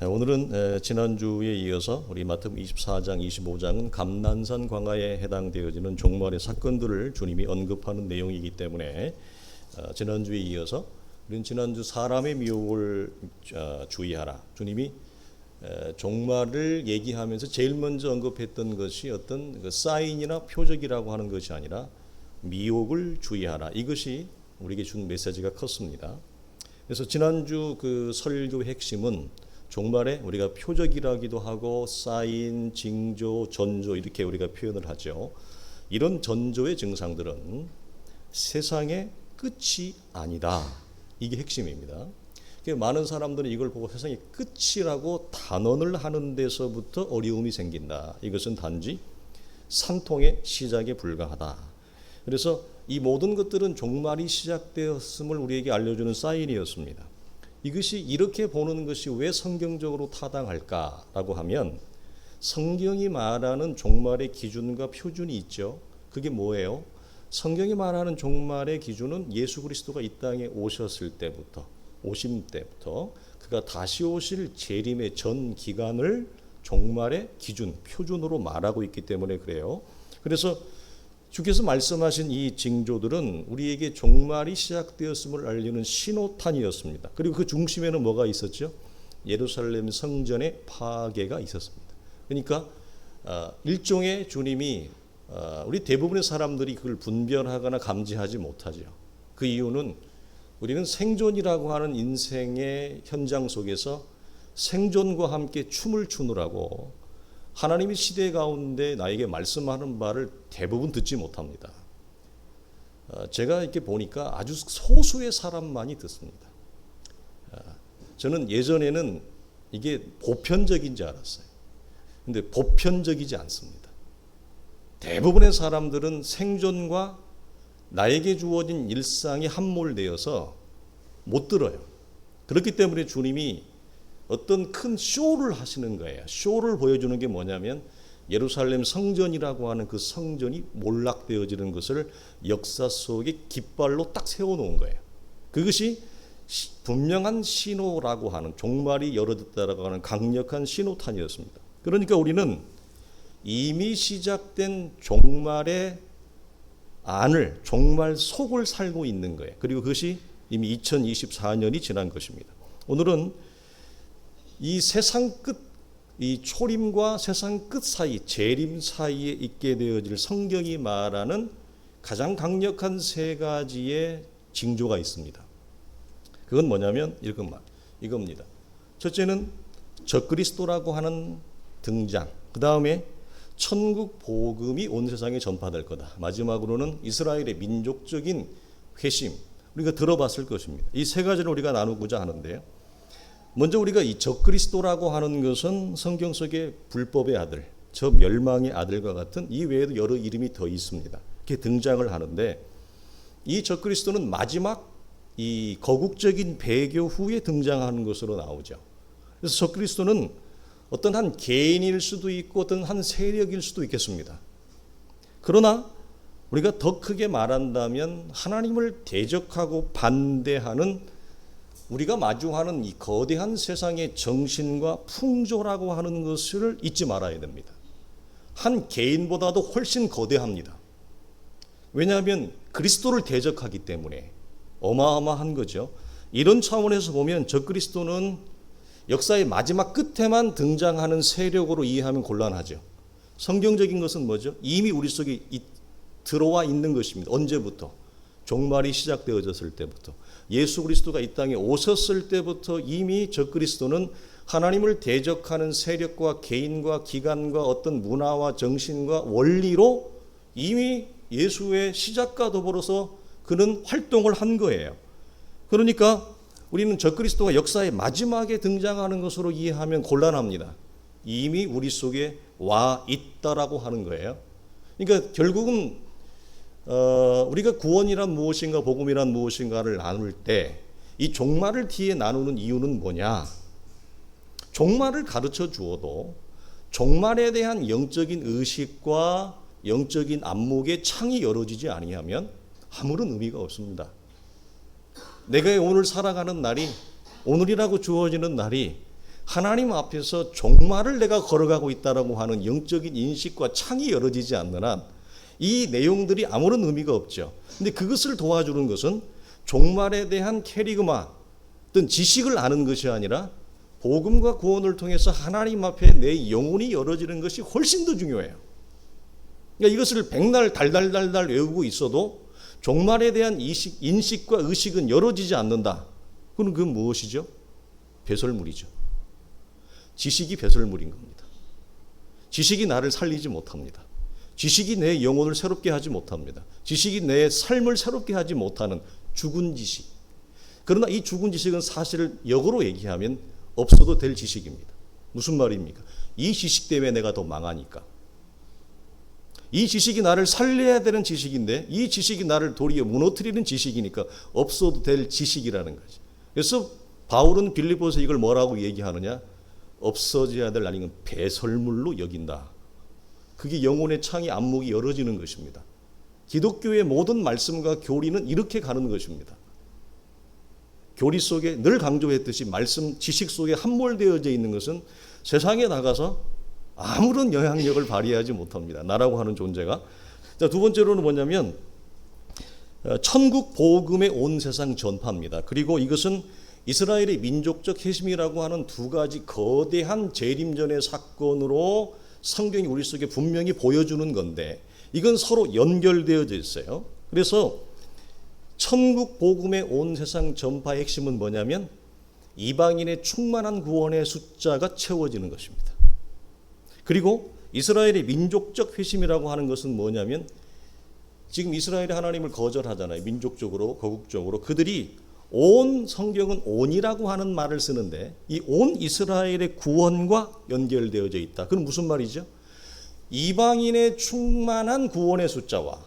오늘은 지난주에 이어서 우리 마태복음 24장, 25장은 감난산 광야에 해당되어지는 종말의 사건들을 주님이 언급하는 내용이기 때문에 지난주에 이어서 우리는 지난주 사람의 미혹을 주의하라. 주님이 종말을 얘기하면서 제일 먼저 언급했던 것이 어떤 그 사인이나 표적이라고 하는 것이 아니라 미혹을 주의하라. 이것이 우리에게 준 메시지가 컸습니다. 그래서 지난주 그 설교의 핵심은 종말에 우리가 표적이라기도 하고 사인, 징조, 전조 이렇게 우리가 표현을 하죠. 이런 전조의 증상들은 세상의 끝이 아니다. 이게 핵심입니다. 많은 사람들은 이걸 보고 세상의 끝이라고 단언을 하는 데서부터 어려움이 생긴다. 이것은 단지 산통의 시작에 불과하다. 그래서 이 모든 것들은 종말이 시작되었음을 우리에게 알려주는 사인이었습니다. 이것이 이렇게 보는 것이 왜 성경적으로 타당할까라고 하면 성경이 말하는 종말의 기준과 표준이 있죠. 그게 뭐예요? 성경이 말하는 종말의 기준은 예수 그리스도가 이 땅에 오셨을 때부터, 오심 때부터 그가 다시 오실 재림의 전 기간을 종말의 기준, 표준으로 말하고 있기 때문에 그래요. 그래서 주께서 말씀하신 이 징조들은 우리에게 종말이 시작되었음을 알리는 신호탄이었습니다. 그리고 그 중심에는 뭐가 있었죠? 예루살렘 성전의 파괴가 있었습니다. 그러니까 일종의 주님이 우리 대부분의 사람들이 그걸 분별하거나 감지하지 못하죠. 그 이유는 우리는 생존이라고 하는 인생의 현장 속에서 생존과 함께 춤을 추느라고 하나님이 시대 가운데 나에게 말씀하는 바를 대부분 듣지 못합니다. 제가 이렇게 보니까 아주 소수의 사람만이 듣습니다. 저는 예전에는 이게 보편적인 줄 알았어요. 근데 보편적이지 않습니다. 대부분의 사람들은 생존과 나에게 주어진 일상이 함몰되어서 못 들어요. 그렇기 때문에 주님이 어떤 큰 쇼를 하시는 거예요. 쇼를 보여주는 게 뭐냐면 예루살렘 성전이라고 하는 그 성전이 몰락되어지는 것을 역사 속에 깃발로 딱 세워놓은 거예요. 그것이 분명한 신호라고 하는, 종말이 열어졌다라고 하는 강력한 신호탄이었습니다. 그러니까 우리는 이미 시작된 종말의 안을, 종말 속을 살고 있는 거예요. 그리고 그것이 이미 2024년이 지난 것입니다. 오늘은 이 세상 끝, 이 초림과 세상 끝 사이, 재림 사이에 있게 되어질 성경이 말하는 가장 강력한 세 가지의 징조가 있습니다. 그건 뭐냐면 이겁니다. 첫째는 적그리스도라고 하는 등장, 그 다음에 천국 복음이 온 세상에 전파될 거다. 마지막으로는 이스라엘의 민족적인 회심, 우리가 들어봤을 것입니다. 이 세 가지를 우리가 나누고자 하는데요. 먼저 우리가 이 적그리스도라고 하는 것은 성경 속의 불법의 아들, 저 멸망의 아들과 같은 이 외에도 여러 이름이 더 있습니다. 이렇게 등장을 하는데 이 적그리스도는 마지막 이 거국적인 배교 후에 등장하는 것으로 나오죠. 그래서 적그리스도는 어떤 한 개인일 수도 있고 어떤 한 세력일 수도 있겠습니다. 그러나 우리가 더 크게 말한다면 하나님을 대적하고 반대하는 우리가 마주하는 이 거대한 세상의 정신과 풍조라고 하는 것을 잊지 말아야 됩니다. 한 개인보다도 훨씬 거대합니다. 왜냐하면 그리스도를 대적하기 때문에 어마어마한 거죠. 이런 차원에서 보면 적그리스도는 역사의 마지막 끝에만 등장하는 세력으로 이해하면 곤란하죠. 성경적인 것은 뭐죠? 이미 우리 속에 들어와 있는 것입니다. 언제부터? 종말이 시작되어졌을 때부터, 예수 그리스도가 이 땅에 오셨을 때부터 이미 적그리스도는 하나님을 대적하는 세력과 개인과 기관과 어떤 문화와 정신과 원리로 이미 예수의 시작과 더불어서 그는 활동을 한 거예요. 그러니까 우리는 적그리스도가 역사의 마지막에 등장하는 것으로 이해하면 곤란합니다. 이미 우리 속에 와 있다라고 하는 거예요. 그러니까 결국은 우리가 구원이란 무엇인가, 복음이란 무엇인가를 나눌 때 이 종말을 뒤에 나누는 이유는 뭐냐? 종말을 가르쳐 주어도 종말에 대한 영적인 의식과 영적인 안목의 창이 열어지지 아니하면 아무런 의미가 없습니다. 내가 오늘 살아가는 날이, 오늘이라고 주어지는 날이 하나님 앞에서 종말을 내가 걸어가고 있다라고 하는 영적인 인식과 창이 열어지지 않는 한 이 내용들이 아무런 의미가 없죠. 근데 그것을 도와주는 것은 종말에 대한 캐리그마 어떤 지식을 아는 것이 아니라 복음과 구원을 통해서 하나님 앞에 내 영혼이 열어지는 것이 훨씬 더 중요해요. 그러니까 이것을 백날 달달달달 외우고 있어도 종말에 대한 인식과 의식은 열어지지 않는다. 그건 무엇이죠? 배설물이죠. 지식이 배설물인 겁니다. 지식이 나를 살리지 못합니다. 지식이 내 영혼을 새롭게 하지 못합니다. 지식이 내 삶을 새롭게 하지 못하는 죽은 지식. 그러나 이 죽은 지식은 사실 역으로 얘기하면 없어도 될 지식입니다. 무슨 말입니까? 이 지식 때문에 내가 더 망하니까. 이 지식이 나를 살려야 되는 지식인데 이 지식이 나를 도리어 무너뜨리는 지식이니까 없어도 될 지식이라는 거지. 그래서 바울은 빌립보서 이걸 뭐라고 얘기하느냐? 없어져야 될 아니면 배설물로 여긴다. 그게 영혼의 창이 안목이 열어지는 것입니다. 기독교의 모든 말씀과 교리는 이렇게 가는 것입니다. 교리 속에 늘 강조했듯이 말씀 지식 속에 함몰되어져 있는 것은 세상에 나가서 아무런 영향력을 발휘하지 못합니다. 나라고 하는 존재가. 자, 두 번째로는 뭐냐면 천국 복음의 온 세상 전파입니다. 그리고 이것은 이스라엘의 민족적 회심이라고 하는 두 가지 거대한 재림전의 사건으로 성경이 우리 속에 분명히 보여주는 건데 이건 서로 연결되어져 있어요. 그래서 천국 복음의 온 세상 전파의 핵심은 뭐냐면 이방인의 충만한 구원의 숫자가 채워지는 것입니다. 그리고 이스라엘의 민족적 회심이라고 하는 것은 뭐냐면 지금 이스라엘이 하나님을 거절하잖아요. 민족적으로 거국적으로. 그들이 온 성경은 온이라고 하는 말을 쓰는데 이 온 이스라엘의 구원과 연결되어져 있다. 그건 무슨 말이죠? 이방인의 충만한 구원의 숫자와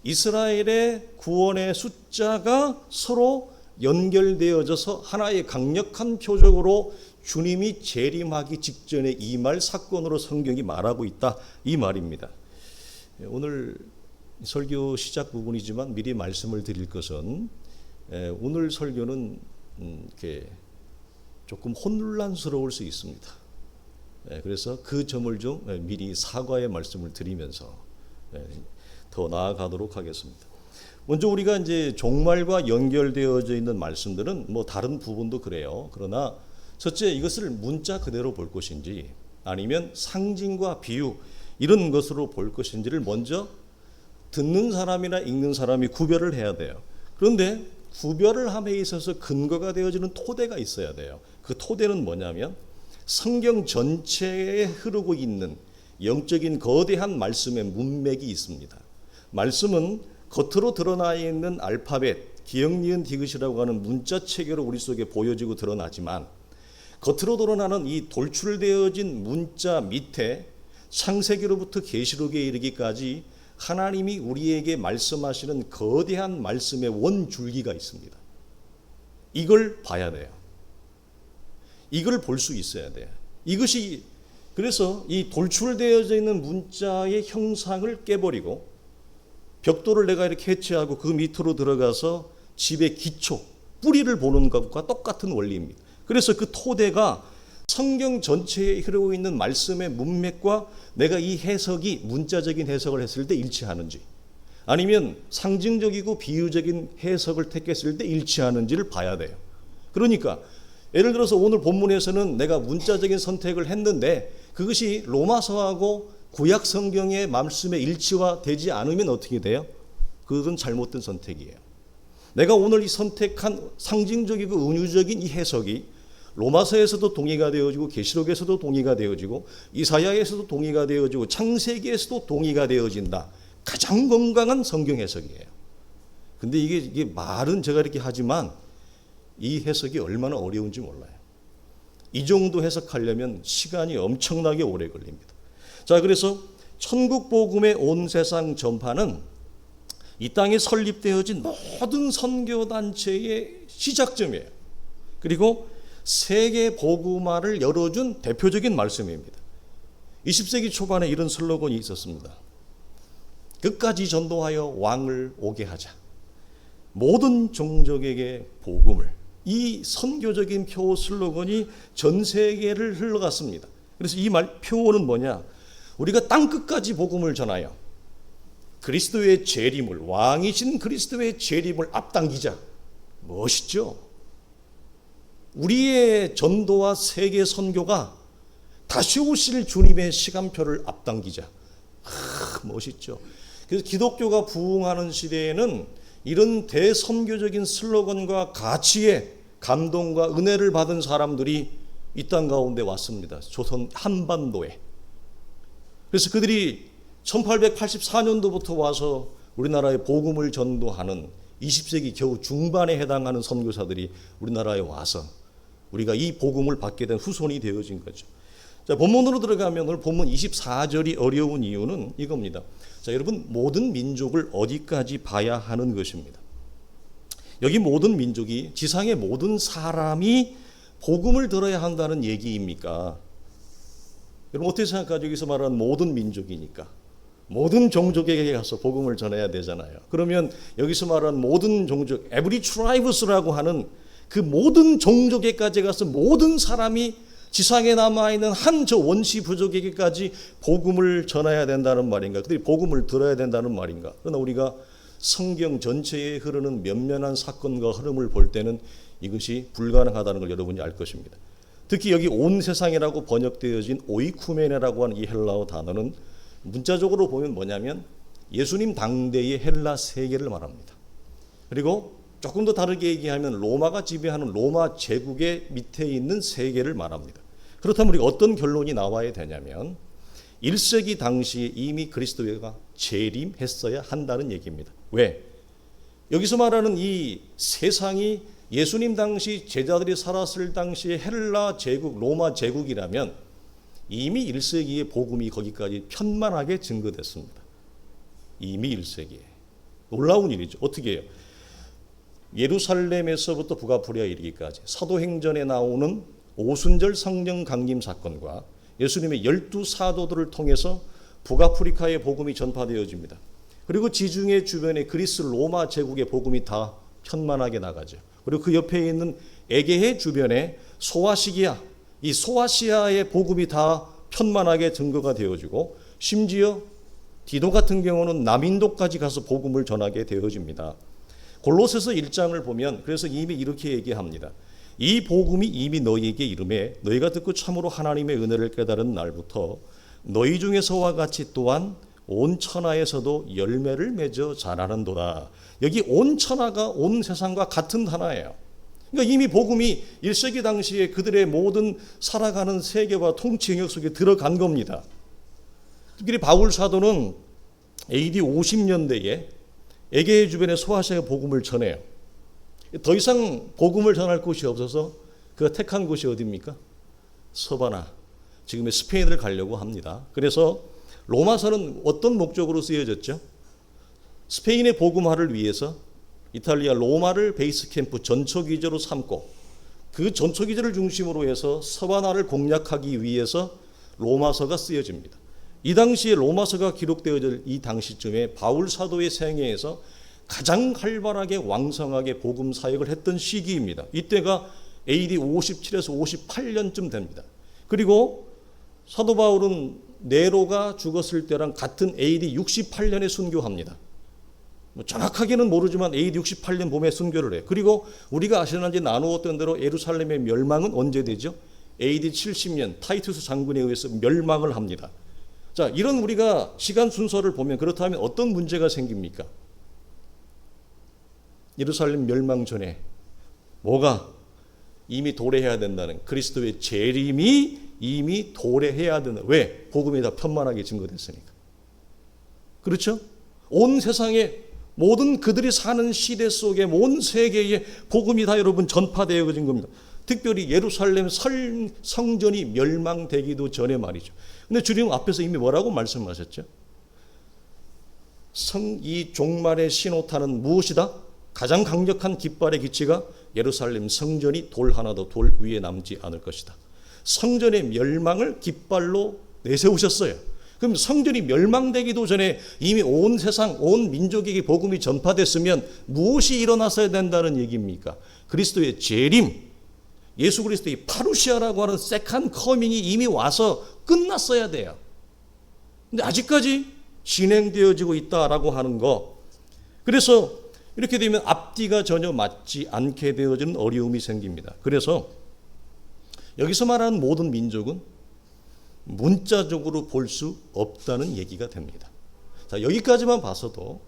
이스라엘의 구원의 숫자가 서로 연결되어져서 하나의 강력한 표적으로 주님이 재림하기 직전에 임할 사건으로 성경이 말하고 있다. 이 말입니다. 오늘 설교 시작 부분이지만 미리 말씀을 드릴 것은 오늘 설교는 이렇게 조금 혼란스러울 수 있습니다. 그래서 그 점을 좀 미리 사과의 말씀을 드리면서 더 나아가도록 하겠습니다. 먼저 우리가 이제 종말과 연결되어져 있는 말씀들은 뭐 다른 부분도 그래요. 그러나 첫째 이것을 문자 그대로 볼 것인지 아니면 상징과 비유 이런 것으로 볼 것인지를 먼저 듣는 사람이나 읽는 사람이 구별을 해야 돼요. 그런데 구별을 함에 있어서 근거가 되어지는 토대가 있어야 돼요. 그 토대는 뭐냐면 성경 전체에 흐르고 있는 영적인 거대한 말씀의 문맥이 있습니다. 말씀은 겉으로 드러나 있는 알파벳, 기역, 니은, 디귿이라고 하는 문자 체계로 우리 속에 보여지고 드러나지만 겉으로 드러나는 이 돌출되어진 문자 밑에 창세기로부터 계시록에 이르기까지 하나님이 우리에게 말씀하시는 거대한 말씀의 원줄기가 있습니다. 이걸 봐야 돼요. 이걸 볼 수 있어야 돼요. 이것이 그래서 이 돌출되어져 있는 문자의 형상을 깨버리고 벽돌을 내가 이렇게 해체하고 그 밑으로 들어가서 집의 기초, 뿌리를 보는 것과 똑같은 원리입니다. 그래서 그 토대가 성경 전체에 흐르고 있는 말씀의 문맥과 내가 이 해석이 문자적인 해석을 했을 때 일치하는지 아니면 상징적이고 비유적인 해석을 택했을 때 일치하는지를 봐야 돼요. 그러니까 예를 들어서 오늘 본문에서는 내가 문자적인 선택을 했는데 그것이 로마서하고 구약 성경의 말씀의 일치와 되지 않으면 어떻게 돼요? 그건 잘못된 선택이에요. 내가 오늘 이 선택한 상징적이고 은유적인 이 해석이 로마서에서도 동의가 되어지고 계시록에서도 동의가 되어지고 이사야에서도 동의가 되어지고 창세기에서도 동의가 되어진다. 가장 건강한 성경 해석이에요. 근데 이게 말은 제가 이렇게 하지만 이 해석이 얼마나 어려운지 몰라요. 이 정도 해석하려면 시간이 엄청나게 오래 걸립니다. 자, 그래서 천국 복음의 온 세상 전파는 이 땅에 설립되어진 모든 선교 단체의 시작점이에요. 그리고 세계 복음화를 열어준 대표적인 말씀입니다. 20세기 초반에 이런 슬로건이 있었습니다. 끝까지 전도하여 왕을 오게 하자. 모든 종족에게 복음을. 이 선교적인 표어 슬로건이 전 세계를 흘러갔습니다. 그래서 이 말 표어는 뭐냐? 우리가 땅 끝까지 복음을 전하여 그리스도의 재림을, 왕이신 그리스도의 재림을 앞당기자. 멋있죠? 우리의 전도와 세계 선교가 다시 오실 주님의 시간표를 앞당기자. 멋있죠? 그래서 기독교가 부흥하는 시대에는 이런 대선교적인 슬로건과 가치에 감동과 은혜를 받은 사람들이 이 땅 가운데 왔습니다. 조선 한반도에. 그래서 그들이 1884년도부터 와서 우리나라에 복음을 전도하는 20세기 겨우 중반에 해당하는 선교사들이 우리나라에 와서 우리가 이 복음을 받게 된 후손이 되어진 거죠. 자, 본문으로 들어가면 오늘 본문 24절이 어려운 이유는 이겁니다. 자, 여러분, 모든 민족을 어디까지 봐야 하는 것입니다. 여기 모든 민족이 지상의 모든 사람이 복음을 들어야 한다는 얘기입니까? 여러분 어떻게 생각하죠? 여기서 말하는 모든 민족이니까 모든 종족에게 가서 복음을 전해야 되잖아요. 그러면 여기서 말하는 모든 종족, every tribes라고 하는 그 모든 종족에까지 가서 모든 사람이 지상에 남아있는 한 저 원시 부족에게까지 복음을 전해야 된다는 말인가? 그들이 복음을 들어야 된다는 말인가? 그러나 우리가 성경 전체에 흐르는 면면한 사건과 흐름을 볼 때는 이것이 불가능하다는 걸 여러분이 알 것입니다. 특히 여기 온 세상이라고 번역되어진 오이쿠메네라고 하는 이 헬라어 단어는 문자적으로 보면 뭐냐면 예수님 당대의 헬라 세계를 말합니다. 그리고 조금 더 다르게 얘기하면 로마가 지배하는 로마 제국의 밑에 있는 세계를 말합니다. 그렇다면 우리가 어떤 결론이 나와야 되냐면 1세기 당시에 이미 그리스도가 재림했어야 한다는 얘기입니다. 왜? 여기서 말하는 이 세상이 예수님 당시 제자들이 살았을 당시에 헬라 제국, 로마 제국이라면 이미 1세기에 복음이 거기까지 편만하게 증거됐습니다. 이미 1세기에. 놀라운 일이죠. 어떻게 해요? 예루살렘에서부터 북아프리아 이르기까지 사도행전에 나오는 오순절 성령 강림 사건과 예수님의 12사도들을 통해서 북아프리카의 복음이 전파되어집니다. 그리고 지중해 주변의 그리스 로마 제국의 복음이 다 편만하게 나가죠. 그리고 그 옆에 있는 에게해 주변에 소아시기아, 이 소아시아의 복음이 다 편만하게 증거가 되어지고 심지어 디도 같은 경우는 남인도까지 가서 복음을 전하게 되어집니다. 골로새서 1장을 보면 그래서 이미 이렇게 얘기합니다. 이 복음이 이미 너희에게 이르매 너희가 듣고 참으로 하나님의 은혜를 깨달은 날부터 너희 중에서와 같이 또한 온 천하에서도 열매를 맺어 자라는도다. 여기 온 천하가 온 세상과 같은 하나예요. 그러니까 이미 복음이 1세기 당시에 그들의 모든 살아가는 세계와 통치 영역 속에 들어간 겁니다. 특히 바울 사도는 AD 50년대에 에게해 주변의 소아시아 복음을 전해요. 더 이상 복음을 전할 곳이 없어서 그가 택한 곳이 어디입니까? 서바나, 지금의 스페인을 가려고 합니다. 그래서 로마서는 어떤 목적으로 쓰여졌죠? 스페인의 복음화를 위해서 이탈리아 로마를 베이스 캠프 전초기지로 삼고 그 전초기지를 중심으로 해서 서바나를 공략하기 위해서 로마서가 쓰여집니다. 이 당시에 로마서가 기록되어질 이 당시쯤에 바울 사도의 생애에서 가장 활발하게 왕성하게 복음 사역을 했던 시기입니다. 이때가 AD 57에서 58년쯤 됩니다. 그리고 사도 바울은 네로가 죽었을 때랑 같은 AD 68년에 순교합니다. 정확하게는 모르지만 AD 68년 봄에 순교를 해요. 그리고 우리가 지난주에 나누었던 대로 예루살렘의 멸망은 언제 되죠? AD 70년 타이투스 장군에 의해서 멸망을 합니다. 자, 이런 우리가 시간 순서를 보면 그렇다면 어떤 문제가 생깁니까? 예루살렘 멸망 전에 뭐가 이미 도래해야 된다는 그리스도의 재림이 이미 도래해야 되는, 왜? 복음이 다 편만하게 증거됐으니까. 그렇죠? 온 세상에 모든 그들이 사는 시대 속에 온 세계에 복음이 다 여러분 전파되어진 겁니다. 특별히 예루살렘 성전이 멸망되기도 전에 말이죠. 근데 주님 앞에서 이미 뭐라고 말씀하셨죠? 이 종말의 신호탄은 무엇이다? 가장 강력한 깃발의 기치가 예루살렘 성전이 돌 하나도 돌 위에 남지 않을 것이다. 성전의 멸망을 깃발로 내세우셨어요. 그럼 성전이 멸망되기도 전에 이미 온 세상, 온 민족에게 복음이 전파됐으면 무엇이 일어났어야 된다는 얘기입니까? 그리스도의 재림, 예수 그리스도의 파루시아라고 하는 세컨 커밍이 이미 와서 끝났어야 돼요. 근데 아직까지 진행되어지고 있다라고 하는 거. 그래서 이렇게 되면 앞뒤가 전혀 맞지 않게 되어지는 어려움이 생깁니다. 그래서 여기서 말하는 모든 민족은 문자적으로 볼 수 없다는 얘기가 됩니다. 자, 여기까지만 봐서도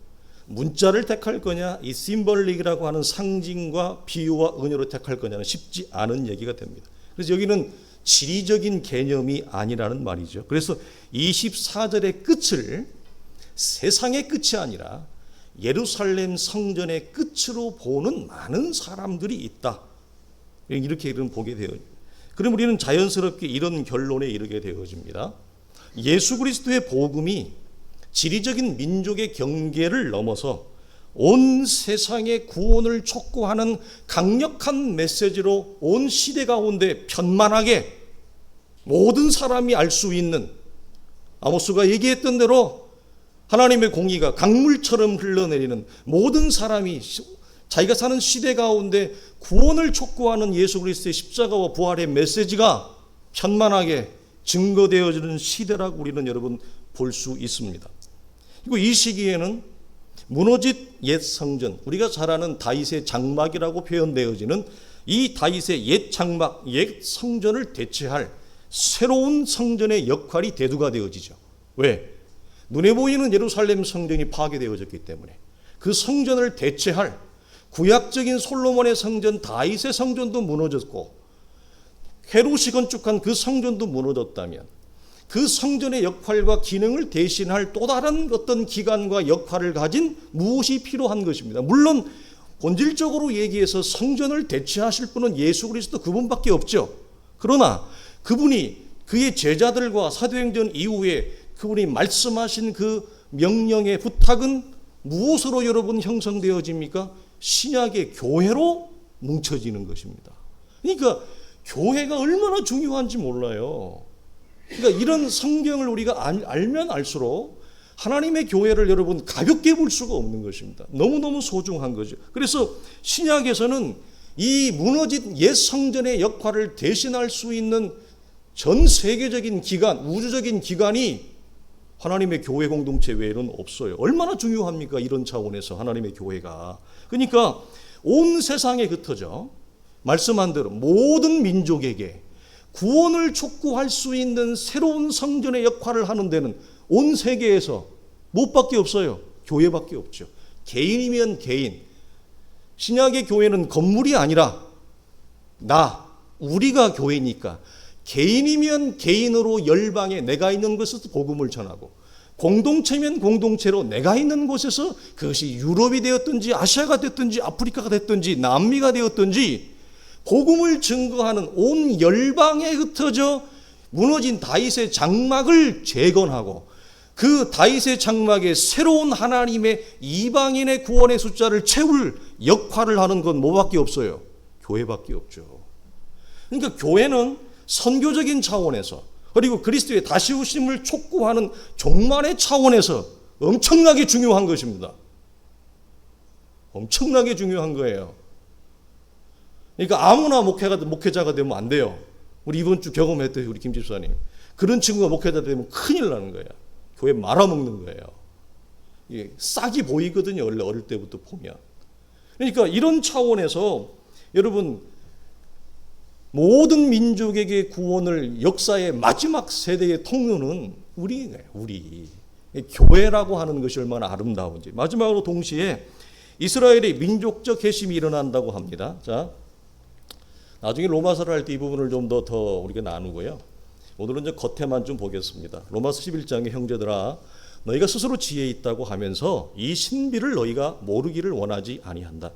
문자를 택할 거냐, 이 심벌릭이라고 하는 상징과 비유와 은유로 택할 거냐는 쉽지 않은 얘기가 됩니다. 그래서 여기는 지리적인 개념이 아니라는 말이죠. 그래서 24절의 끝을 세상의 끝이 아니라 예루살렘 성전의 끝으로 보는 많은 사람들이 있다. 이렇게 보게 되어요. 그럼 우리는 자연스럽게 이런 결론에 이르게 되어집니다. 예수 그리스도의 복음이 지리적인 민족의 경계를 넘어서 온 세상의 구원을 촉구하는 강력한 메시지로 온 시대 가운데 편만하게 모든 사람이 알 수 있는, 아모스가 얘기했던 대로 하나님의 공의가 강물처럼 흘러내리는, 모든 사람이 자기가 사는 시대 가운데 구원을 촉구하는 예수 그리스도의 십자가와 부활의 메시지가 편만하게 증거되어지는 시대라고 우리는 여러분 볼 수 있습니다. 그리고 이 시기에는 무너진 옛 성전, 우리가 잘 아는 다윗의 장막이라고 표현되어지는 이 다윗의 옛 장막, 옛 성전을 대체할 새로운 성전의 역할이 대두가 되어지죠. 왜? 눈에 보이는 예루살렘 성전이 파괴되어졌기 때문에 그 성전을 대체할 구약적인 솔로몬의 성전, 다윗의 성전도 무너졌고 헤롯이 건축한 그 성전도 무너졌다면 그 성전의 역할과 기능을 대신할 또 다른 어떤 기관과 역할을 가진 무엇이 필요한 것입니다. 물론 본질적으로 얘기해서 성전을 대체하실 분은 예수 그리스도 그분밖에 없죠. 그러나 그분이 그의 제자들과 사도행전 이후에 그분이 말씀하신 그 명령의 부탁은 무엇으로 여러분 형성되어집니까? 신약의 교회로 뭉쳐지는 것입니다. 그러니까 교회가 얼마나 중요한지 몰라요. 그러니까 이런 성경을 우리가 알면 알수록 하나님의 교회를 여러분 가볍게 볼 수가 없는 것입니다. 너무너무 소중한 거죠. 그래서 신약에서는 이 무너진 옛 성전의 역할을 대신할 수 있는 전 세계적인 기관, 우주적인 기관이 하나님의 교회 공동체 외에는 없어요. 얼마나 중요합니까? 이런 차원에서 하나님의 교회가. 그러니까 온 세상에 흩어져 말씀한 대로 모든 민족에게 구원을 촉구할 수 있는 새로운 성전의 역할을 하는 데는 온 세계에서 무엇밖에 없어요? 교회밖에 없죠. 개인이면 개인. 신약의 교회는 건물이 아니라 우리가 교회니까 개인이면 개인으로 열방에 내가 있는 곳에서 복음을 전하고, 공동체면 공동체로 내가 있는 곳에서, 그것이 유럽이 되었든지 아시아가 됐든지 아프리카가 됐든지 남미가 되었든지 복음을 증거하는 온 열방에 흩어져 무너진 다윗의 장막을 재건하고 그 다윗의 장막에 새로운 하나님의 이방인의 구원의 숫자를 채울 역할을 하는 건 뭐밖에 없어요? 교회밖에 없죠. 그러니까 교회는 선교적인 차원에서, 그리고 그리스도의 다시 오심을 촉구하는 종말의 차원에서 엄청나게 중요한 것입니다. 엄청나게 중요한 거예요. 그러니까 아무나 목회자가 되면 안 돼요. 우리 이번 주 경험했던 우리 김 집사님, 그런 친구가 목회자 되면 큰일 나는 거예요. 교회 말아먹는 거예요. 이게 싹이 보이거든요. 원래 어릴 때부터 보면. 그러니까 이런 차원에서 여러분, 모든 민족에게 구원을 역사의 마지막 세대의 통로는 우리예요. 우리. 교회라고 하는 것이 얼마나 아름다운지. 마지막으로 동시에 이스라엘의 민족적 회심이 일어난다고 합니다. 자, 나중에 로마서를 할 때 이 부분을 좀 더 우리가 나누고요. 오늘은 이제 겉에만 좀 보겠습니다. 로마서 11장에 형제들아, 너희가 스스로 지혜 있다고 하면서 이 신비를 너희가 모르기를 원하지 아니한다.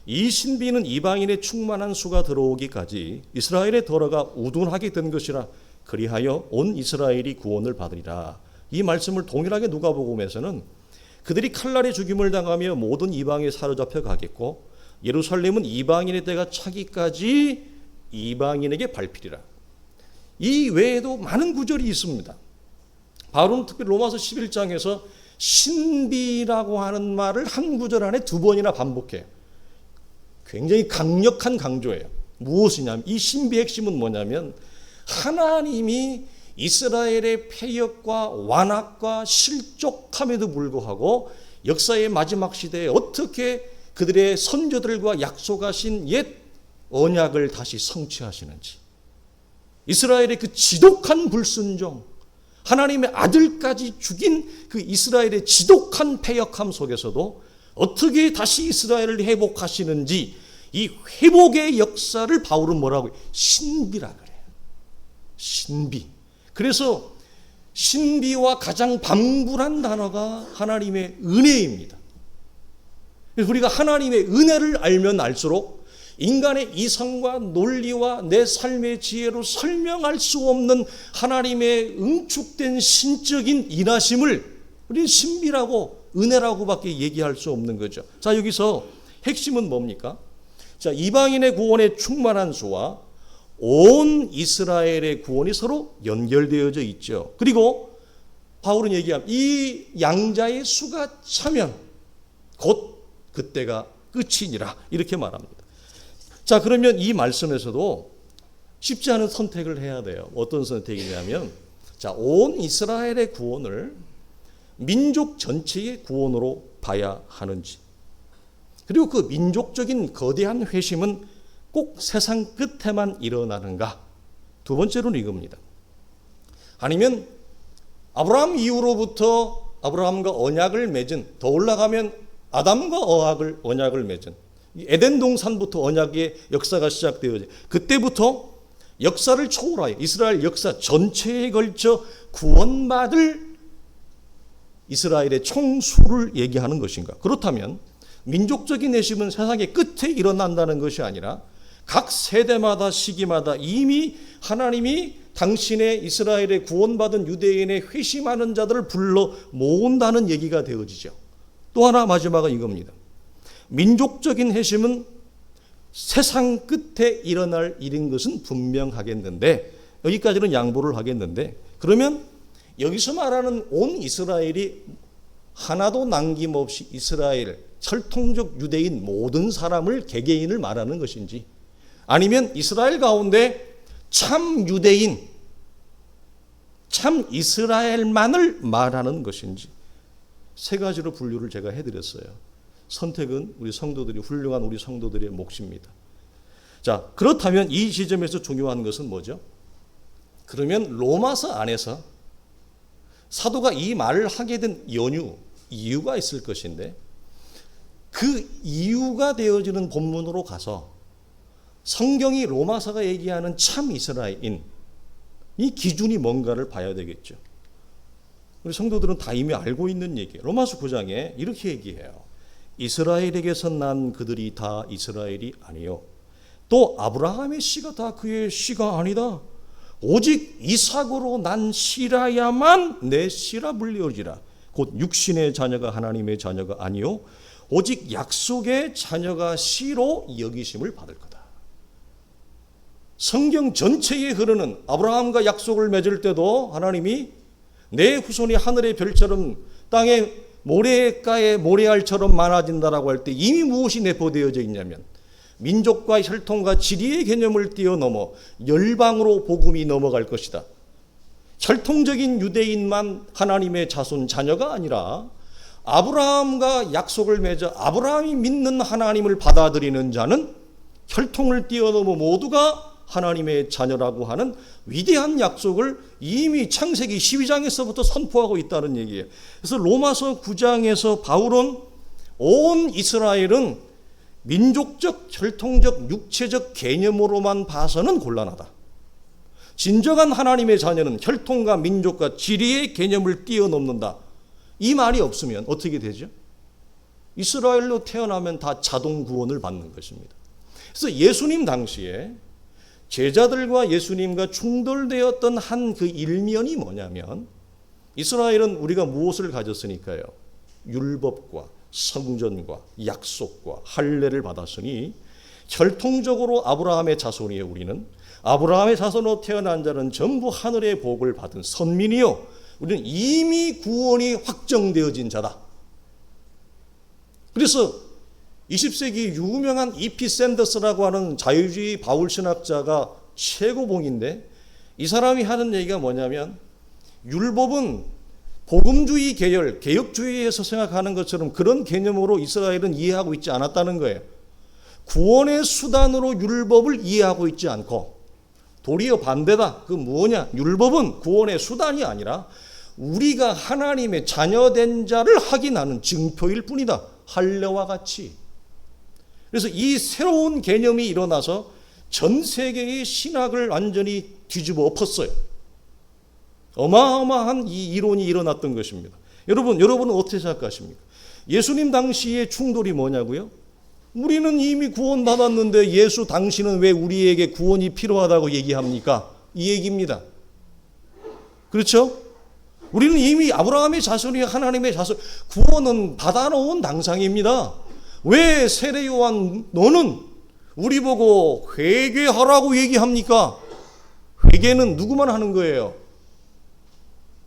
이 신비는 이방인의 충만한 수가 들어오기까지 이스라엘의 더러가 우둔하게 된 것이라, 그리하여 온 이스라엘이 구원을 받으리라. 이 말씀을 동일하게 누가복음에서는 그들이 칼날에 죽임을 당하며 모든 이방에 사로잡혀 가겠고 예루살렘은 이방인의 때가 차기까지 이방인에게 밟히리라. 이 외에도 많은 구절이 있습니다. 바울은 특히 로마서 11장에서 신비라고 하는 말을 한 구절 안에 2번이나 반복해요. 굉장히 강력한 강조예요. 무엇이냐면 이 신비의 핵심은 뭐냐면 하나님이 이스라엘의 패역과 완악과 실족함에도 불구하고 역사의 마지막 시대에 어떻게 그들의 선조들과 약속하신 옛 언약을 다시 성취하시는지, 이스라엘의 그 지독한 불순종, 하나님의 아들까지 죽인 그 이스라엘의 지독한 패역함 속에서도 어떻게 다시 이스라엘을 회복하시는지, 이 회복의 역사를 바울은 뭐라고 해요? 신비라 그래요. 신비. 그래서 신비와 가장 방불한 단어가 하나님의 은혜입니다. 우리가 하나님의 은혜를 알면 알수록 인간의 이성과 논리와 내 삶의 지혜로 설명할 수 없는 하나님의 응축된 신적인 일하심을 우리는 신비라고 은혜라고밖에 얘기할 수 없는 거죠. 자, 여기서 핵심은 뭡니까? 자, 이방인의 구원의 충만한 수와 온 이스라엘의 구원이 서로 연결되어져 있죠. 그리고 바울은 얘기합니다. 이 양자의 수가 차면 곧 그때가 끝이니라 이렇게 말합니다. 자, 그러면 이 말씀에서도 쉽지 않은 선택을 해야 돼요. 어떤 선택이냐면, 자, 온 이스라엘의 구원을 민족 전체의 구원으로 봐야 하는지, 그리고 그 민족적인 거대한 회심은 꼭 세상 끝에만 일어나는가? 두 번째로는 이겁니다. 아니면 아브라함 이후로부터 아브라함과 언약을 맺은, 더 올라가면 아담과 언약을 맺은 에덴 동산부터 언약의 역사가 시작되어져 그때부터 역사를 초월하여 이스라엘 역사 전체에 걸쳐 구원받을 이스라엘의 총수를 얘기하는 것인가? 그렇다면 민족적인 회심은 세상의 끝에 일어난다는 것이 아니라 각 세대마다 시기마다 이미 하나님이 당신의 이스라엘의 구원받은 유대인의 회심하는 자들을 불러 모은다는 얘기가 되어지죠. 또 하나 마지막은 이겁니다. 민족적인 회심은 세상 끝에 일어날 일인 것은 분명하겠는데, 여기까지는 양보를 하겠는데, 그러면 여기서 말하는 온 이스라엘이 하나도 남김없이 이스라엘 철통적 유대인 모든 사람을 개개인을 말하는 것인지, 아니면 이스라엘 가운데 참 유대인, 참 이스라엘만을 말하는 것인지, 세 가지로 분류를 제가 해드렸어요. 선택은 우리 성도들이, 훌륭한 우리 성도들의 몫입니다. 자, 그렇다면 이 지점에서 중요한 것은 뭐죠? 그러면 로마서 안에서 사도가 이 말을 하게 된 이유가 있을 것인데, 그 이유가 되어지는 본문으로 가서 성경이 로마서가 얘기하는 참 이스라엘인 이 기준이 뭔가를 봐야 되겠죠. 우리 성도들은 다 이미 알고 있는 얘기예요. 로마서 9장에 이렇게 얘기해요. 이스라엘에게서 난 그들이 다 이스라엘이 아니요, 또 아브라함의 씨가 다 그의 씨가 아니다. 오직 이삭으로 난 씨라야만 내 씨라 불리어지라. 곧 육신의 자녀가 하나님의 자녀가 아니요, 오직 약속의 자녀가 씨로 여기심을 받을 거다. 성경 전체에 흐르는 아브라함과 약속을 맺을 때도 하나님이 내 후손이 하늘의 별처럼 땅의 모래가의 모래알처럼 많아진다라고 할 때 이미 무엇이 내포되어져 있냐면 민족과 혈통과 지리의 개념을 뛰어넘어 열방으로 복음이 넘어갈 것이다. 혈통적인 유대인만 하나님의 자손 자녀가 아니라 아브라함과 약속을 맺어 아브라함이 믿는 하나님을 받아들이는 자는 혈통을 뛰어넘어 모두가 하나님의 자녀라고 하는 위대한 약속을 이미 창세기 12장에서부터 선포하고 있다는 얘기예요. 그래서 로마서 9장에서 바울은 온 이스라엘은 민족적, 혈통적, 육체적 개념으로만 봐서는 곤란하다. 진정한 하나님의 자녀는 혈통과 민족과 지리의 개념을 뛰어넘는다. 이 말이 없으면 어떻게 되죠? 이스라엘로 태어나면 다 자동 구원을 받는 것입니다. 그래서 예수님 당시에 제자들과 예수님과 충돌되었던 한 그 일면이 뭐냐면, 이스라엘은 우리가 무엇을 가졌으니까요? 율법과 성전과 약속과 할례를 받았으니 혈통적으로 아브라함의 자손이에요. 우리는 아브라함의 자손으로 태어난 자는 전부 하늘의 복을 받은 선민이요, 우리는 이미 구원이 확정되어진 자다. 그래서 20세기 유명한 E.P. 샌더스라고 하는 자유주의 바울신학자가 최고봉인데, 이 사람이 하는 얘기가 뭐냐면, 율법은 복음주의 계열, 개혁주의에서 생각하는 것처럼 그런 개념으로 이스라엘은 이해하고 있지 않았다는 거예요. 구원의 수단으로 율법을 이해하고 있지 않고, 도리어 반대다. 그 뭐냐? 율법은 구원의 수단이 아니라 우리가 하나님의 자녀된 자를 확인하는 증표일 뿐이다. 할례와 같이. 그래서 이 새로운 개념이 일어나서 전 세계의 신학을 완전히 뒤집어 엎었어요. 어마어마한 이 이론이 일어났던 것입니다. 여러분은 어떻게 생각하십니까? 예수님 당시의 충돌이 뭐냐고요? 우리는 이미 구원받았는데 예수 당신은 왜 우리에게 구원이 필요하다고 얘기합니까? 이 얘기입니다. 그렇죠? 우리는 이미 아브라함의 자손이 하나님의 자손, 구원은 받아놓은 당상입니다. 왜 세례 요한 너는 우리 보고 회개하라고 얘기합니까? 회개는 누구만 하는 거예요?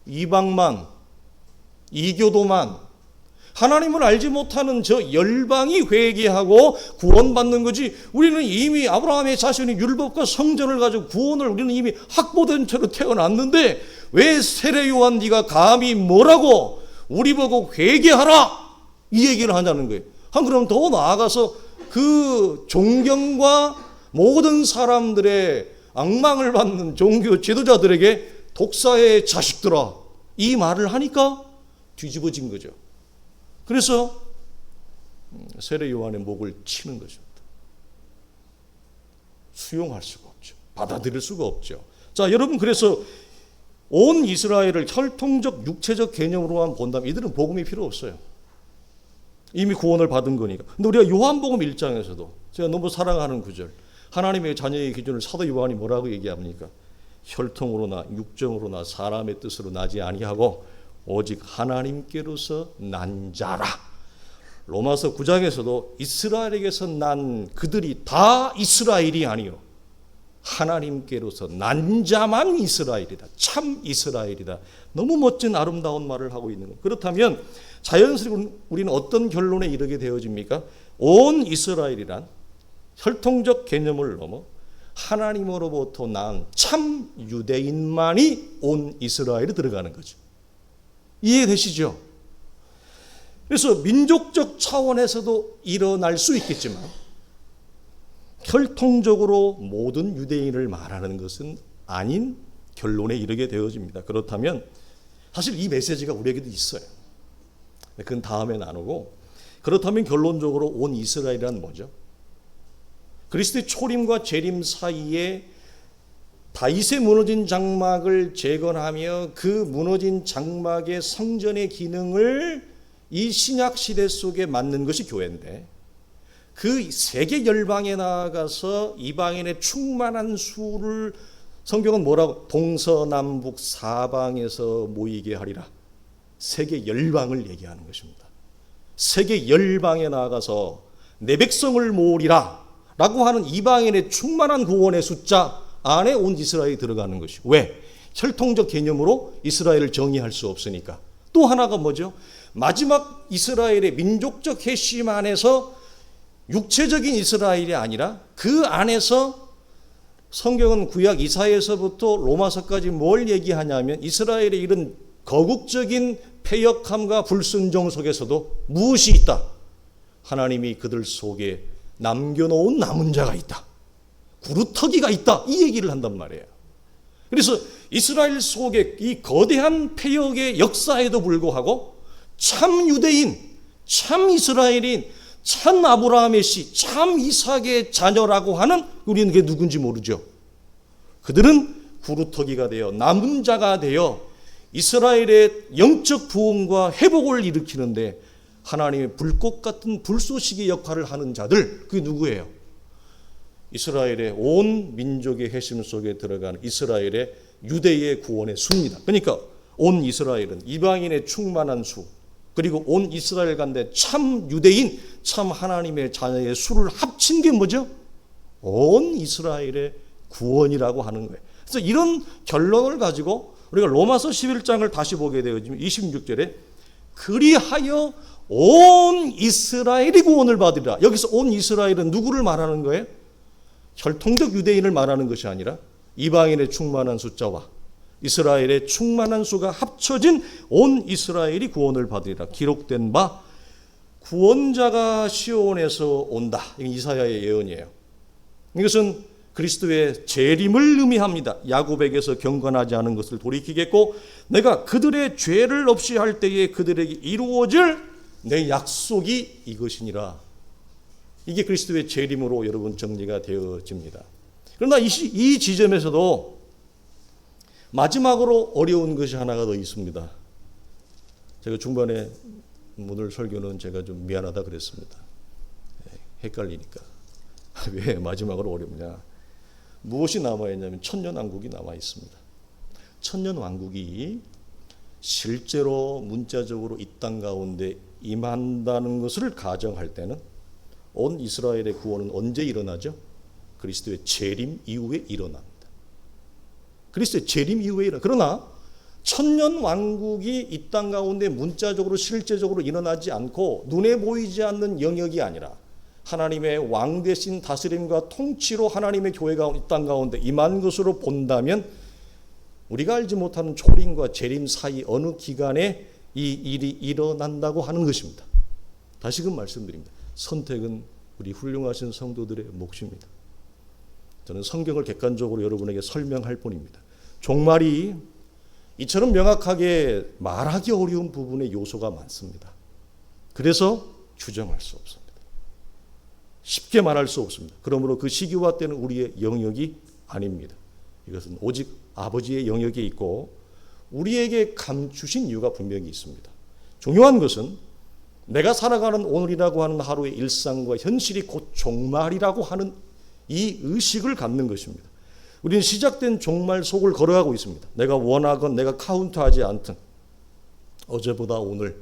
이방만, 이교도만, 하나님을 알지 못하는 저 열방이 회개하고 구원받는 거지. 우리는 이미 아브라함의 자손이 율법과 성전을 가지고 구원을 우리는 이미 확보된 채로 태어났는데 왜 세례 요한 네가 감히 뭐라고 우리 보고 회개하라 이 얘기를 하냐는 거예요. 그럼 더 나아가서 그 존경과 모든 사람들의 악망을 받는 종교 지도자들에게 독사의 자식들아 이 말을 하니까 뒤집어진 거죠. 그래서 세례 요한의 목을 치는 것입니다. 수용할 수가 없죠. 받아들일 수가 없죠. 자, 여러분, 그래서 온 이스라엘을 혈통적 육체적 개념으로만 본다면 이들은 복음이 필요 없어요. 이미 구원을 받은 거니까. 근데 우리가 요한복음 1장에서도 제가 너무 사랑하는 구절, 하나님의 자녀의 기준을 사도 요한이 뭐라고 얘기합니까? 혈통으로나 육정으로나 사람의 뜻으로 나지 아니하고 오직 하나님께로서 난 자라. 로마서 9장에서도 이스라엘에게서 난 그들이 다 이스라엘이 아니요 하나님께로서 난 자만 이스라엘이다. 참 이스라엘이다. 너무 멋진 아름다운 말을 하고 있는 거예요. 그렇다면 자연스레 우리는 어떤 결론에 이르게 되어집니까? 온 이스라엘이란 혈통적 개념을 넘어 하나님으로부터 난 참 유대인만이 온 이스라엘에 들어가는 거죠. 이해되시죠? 그래서 민족적 차원에서도 일어날 수 있겠지만 혈통적으로 모든 유대인을 말하는 것은 아닌 결론에 이르게 되어집니다. 그렇다면 사실 이 메시지가 우리에게도 있어요. 그건 다음에 나누고, 그렇다면 결론적으로 온 이스라엘이란 뭐죠? 그리스도의 초림과 재림 사이에 다윗의 무너진 장막을 재건하며 그 무너진 장막의 성전의 기능을 이 신약 시대 속에 맞는 것이 교회인데, 그 세계 열방에 나아가서 이방인의 충만한 수를 성경은 뭐라고? 동서남북 사방에서 모이게 하리라. 세계 열방을 얘기하는 것입니다. 세계 열방에 나아가서 내 백성을 모으리라 라고 하는 이방인의 충만한 구원의 숫자 안에 온 이스라엘이 들어가는 것이. 왜? 혈통적 개념으로 이스라엘을 정의할 수 없으니까. 또 하나가 뭐죠? 마지막 이스라엘의 민족적 핵심 안에서 육체적인 이스라엘이 아니라 그 안에서 성경은 구약 이사야에서부터 로마서까지 뭘 얘기하냐면 이스라엘의 이런 거국적인 패역함과 불순종 속에서도 무엇이 있다? 하나님이 그들 속에 남겨놓은 남은 자가 있다. 구루터기가 있다. 이 얘기를 한단 말이에요. 그래서 이스라엘 속에 이 거대한 패역의 역사에도 불구하고 참 유대인, 참 이스라엘인, 참 아브라함의 씨, 참 이삭의 자녀라고 하는 우리는 그게 누군지 모르죠. 그들은 구루터기가 되어 남은 자가 되어 이스라엘의 영적 부흥과 회복을 일으키는데 하나님의 불꽃 같은 불쏘시개 역할을 하는 자들, 그게 누구예요? 이스라엘의 온 민족의 핵심 속에 들어가는 이스라엘의 유대의 구원의 수입니다. 그러니까 온 이스라엘은 이방인의 충만한 수, 그리고 온 이스라엘 가운데 참 유대인, 참 하나님의 자녀의 수를 합친 게 뭐죠? 온 이스라엘의 구원이라고 하는 거예요. 그래서 이런 결론을 가지고 우리가 로마서 11장을 다시 보게 되어지면 26절에 그리하여 온 이스라엘이 구원을 받으리라. 여기서 온 이스라엘은 누구를 말하는 거예요? 혈통적 유대인을 말하는 것이 아니라 이방인의 충만한 숫자와 이스라엘의 충만한 수가 합쳐진 온 이스라엘이 구원을 받으리라. 기록된 바 구원자가 시온에서 온다. 이건 이사야의 예언이에요. 이것은 그리스도의 재림을 의미합니다. 야곱에게서 경건하지 않은 것을 돌이키겠고 내가 그들의 죄를 없이 할 때에 그들에게 이루어질 내 약속이 이것이니라. 이게 그리스도의 재림으로 여러분 정리가 되어집니다. 그러나 이 지점에서도 마지막으로 어려운 것이 하나가 더 있습니다. 제가 중반에 오늘 설교는 제가 좀 미안하다 그랬습니다. 헷갈리니까. 왜 마지막으로 어렵냐? 무엇이 남아있냐면 천년왕국이 남아있습니다. 천년왕국이 실제로 문자적으로 이 땅 가운데 임한다는 것을 가정할 때는 온 이스라엘의 구원은 언제 일어나죠? 그리스도의 재림 이후에 일어납니다. 그리스도의 재림 이후에 일어나. 그러나 천년왕국이 이 땅 가운데 문자적으로 실제적으로 일어나지 않고 눈에 보이지 않는 영역이 아니라 하나님의 왕 대신 다스림과 통치로 하나님의 교회가 이 땅 가운데 임한 것으로 본다면 우리가 알지 못하는 초림과 재림 사이 어느 기간에 이 일이 일어난다고 하는 것입니다. 다시금 말씀드립니다. 선택은 우리 훌륭하신 성도들의 몫입니다. 저는 성경을 객관적으로 여러분에게 설명할 뿐입니다. 종말이 이처럼 명확하게 말하기 어려운 부분의 요소가 많습니다. 그래서 규정할 수 없습니다. 쉽게 말할 수 없습니다. 그러므로 그 시기와 때는 우리의 영역이 아닙니다. 이것은 오직 아버지의 영역에 있고 우리에게 감추신 이유가 분명히 있습니다. 중요한 것은 내가 살아가는 오늘이라고 하는 하루의 일상과 현실이 곧 종말이라고 하는 이 의식을 갖는 것입니다. 우리는 시작된 종말 속을 걸어가고 있습니다. 내가 원하건 내가 카운트하지 않든 어제보다 오늘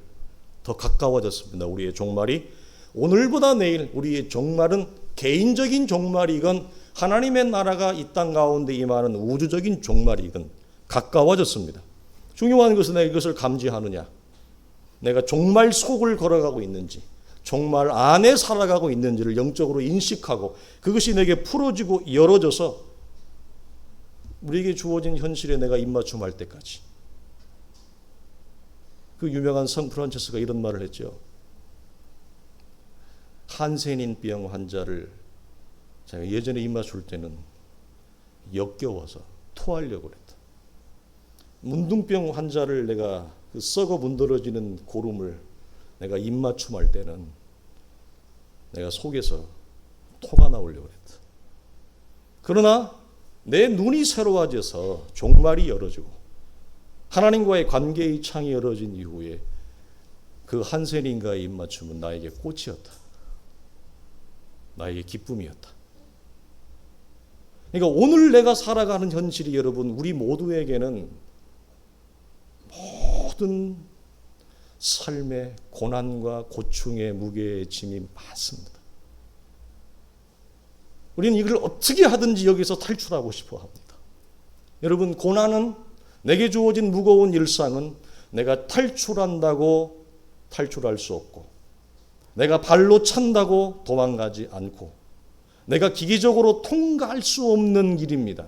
더 가까워졌습니다. 우리의 종말이 오늘보다 내일 우리의 종말은 개인적인 종말이건 하나님의 나라가 이 땅 가운데 임하는 우주적인 종말이건 가까워졌습니다. 중요한 것은 내가 이것을 감지하느냐, 내가 종말 속을 걸어가고 있는지 종말 안에 살아가고 있는지를 영적으로 인식하고 그것이 내게 풀어지고 열어져서 우리에게 주어진 현실에 내가 입맞춤할 때까지. 그 유명한 성 프란체스가 이런 말을 했죠. 한센인병 환자를 제가 예전에 입맞출 때는 역겨워서 토하려고 그랬다. 문둥병 환자를 내가 그 썩어 문드러지는 고름을 내가 입맞춤할 때는 내가 속에서 토가 나오려고 그랬다. 그러나 내 눈이 새로워져서 종말이 열어지고 하나님과의 관계의 창이 열어진 이후에 그 한센인과의 입맞춤은 나에게 꽃이었다. 나에게 기쁨이었다. 그러니까 오늘 내가 살아가는 현실이 여러분 우리 모두에게는 모든 삶의 고난과 고충의 무게의 짐이 많습니다. 우리는 이걸 어떻게 하든지 여기서 탈출하고 싶어 합니다. 여러분, 고난은 내게 주어진 무거운 일상은 내가 탈출한다고 탈출할 수 없고 내가 발로 찬다고 도망가지 않고 내가 기계적으로 통과할 수 없는 길입니다.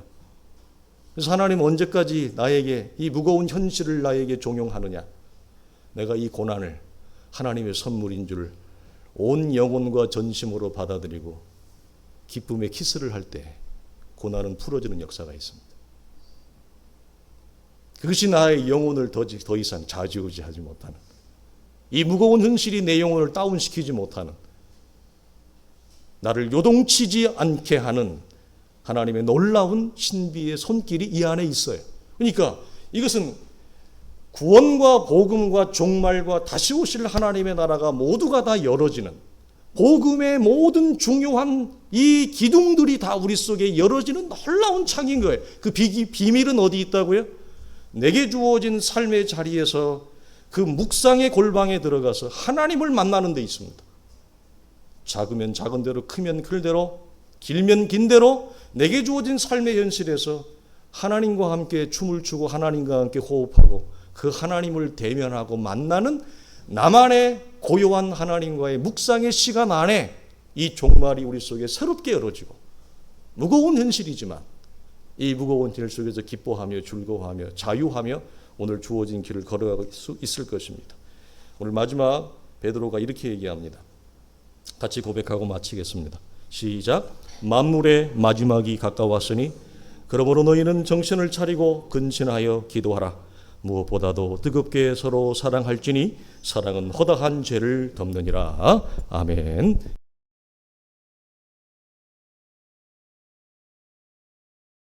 그래서 하나님 언제까지 나에게 이 무거운 현실을 나에게 종용하느냐? 내가 이 고난을 하나님의 선물인 줄 온 영혼과 전심으로 받아들이고 기쁨의 키스를 할 때 고난은 풀어지는 역사가 있습니다. 그것이 나의 영혼을 더 이상 좌지우지하지 못하는, 이 무거운 현실이 내 영혼을 다운시키지 못하는, 나를 요동치지 않게 하는 하나님의 놀라운 신비의 손길이 이 안에 있어요. 그러니까 이것은 구원과 복음과 종말과 다시 오실 하나님의 나라가 모두가 다 열어지는, 복음의 모든 중요한 이 기둥들이 다 우리 속에 열어지는 놀라운 창인 거예요. 그 비밀은 어디 있다고요? 내게 주어진 삶의 자리에서 그 묵상의 골방에 들어가서 하나님을 만나는 데 있습니다. 작으면 작은 대로, 크면 클 대로, 길면 긴 대로 내게 주어진 삶의 현실에서 하나님과 함께 춤을 추고 하나님과 함께 호흡하고 그 하나님을 대면하고 만나는 나만의 고요한 하나님과의 묵상의 시간 안에 이 종말이 우리 속에 새롭게 열어지고 무거운 현실이지만 이 무거운 현실 속에서 기뻐하며 즐거워하며 자유하며 오늘 주어진 길을 걸어갈 수 있을 것입니다. 오늘 마지막 베드로가 이렇게 얘기합니다. 같이 고백하고 마치겠습니다. 시작. 만물의 마지막이 가까웠으니 그러므로 너희는 정신을 차리고 근신하여 기도하라. 무엇보다도 뜨겁게 서로 사랑할지니 사랑은 허다한 죄를 덮느니라. 아멘.